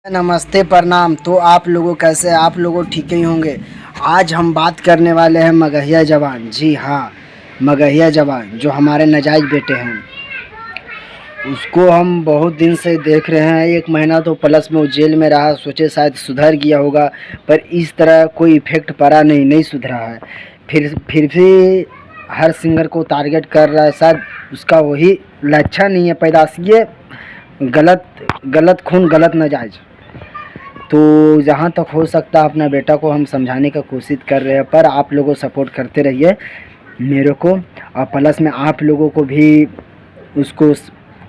नमस्ते प्रणाम। तो आप लोगों कैसे, आप लोगों ठीक ही होंगे। आज हम बात करने वाले हैं मगहिया जवान। जी हाँ, मगहिया जवान जो हमारे नाजायज़ बेटे हैं, उसको हम बहुत दिन से देख रहे हैं। 1 महीना तो प्लस में वो जेल में रहा, सोचे शायद सुधर गया होगा, पर इस तरह कोई इफ़ेक्ट पड़ा नहीं, नहीं सुधरा है। फिर भी हर सिंगर को टारगेट कर रहा है। शायद उसका वही लक्षण नहीं है, पैदाइशी गलत गलत खून, गलत नाजायज़। तो जहाँ तक हो सकता है अपना बेटा को हम समझाने का कोशिश कर रहे हैं, पर आप लोगों सपोर्ट करते रहिए मेरे को, और प्लस में आप लोगों को भी उसको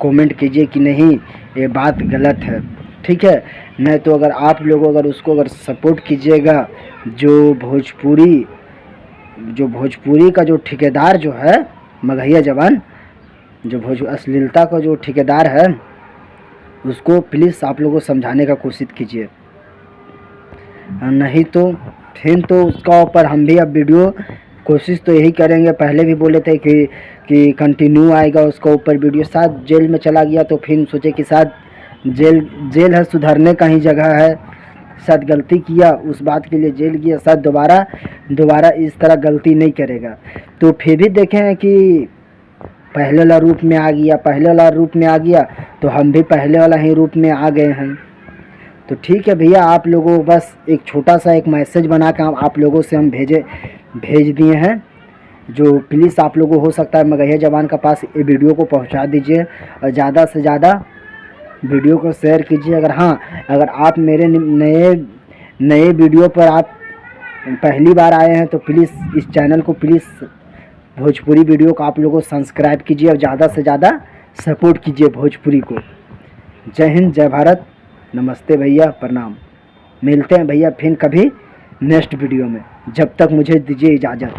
कमेंट कीजिए कि नहीं ये बात गलत है, ठीक है। नहीं तो अगर आप लोग अगर उसको अगर सपोर्ट कीजिएगा, जो भोजपुरी का जो ठेकेदार जो है मगहिया जवान, जो अश्लीलता का जो ठेकेदार है, उसको प्लीज़ आप लोगों समझाने का कोशिश कीजिए। नहीं तो फिर तो उसका ऊपर हम भी अब वीडियो कोशिश तो यही करेंगे। पहले भी बोले थे कि कंटिन्यू आएगा उसका ऊपर वीडियो। शायद जेल में चला गया तो फिर सोचे कि शायद जेल है, सुधरने का ही जगह है। शायद गलती किया, उस बात के लिए जेल गया, शायद दोबारा इस तरह गलती नहीं करेगा। तो फिर भी देखें कि पहले वाला रूप में आ गया, तो हम भी पहले वाला ही रूप में आ गए हैं। तो ठीक है भैया, आप लोगों बस एक छोटा सा एक मैसेज बना के आप लोगों से हम भेज दिए हैं, जो प्लीज़ आप लोगों हो सकता है मगहिया जवान का पास ये वीडियो को पहुंचा दीजिए, और ज़्यादा से ज़्यादा वीडियो को शेयर कीजिए। अगर आप मेरे नए वीडियो पर आप पहली बार आए हैं तो प्लीज़ इस चैनल को प्लीज़ भोजपुरी वीडियो को आप लोगों सब्सक्राइब कीजिए, और ज़्यादा से ज़्यादा सपोर्ट कीजिए भोजपुरी को। जय हिंद, जय भारत, नमस्ते भैया, प्रणाम। मिलते हैं भैया फिर कभी नेक्स्ट वीडियो में, जब तक मुझे दीजिए इजाज़त।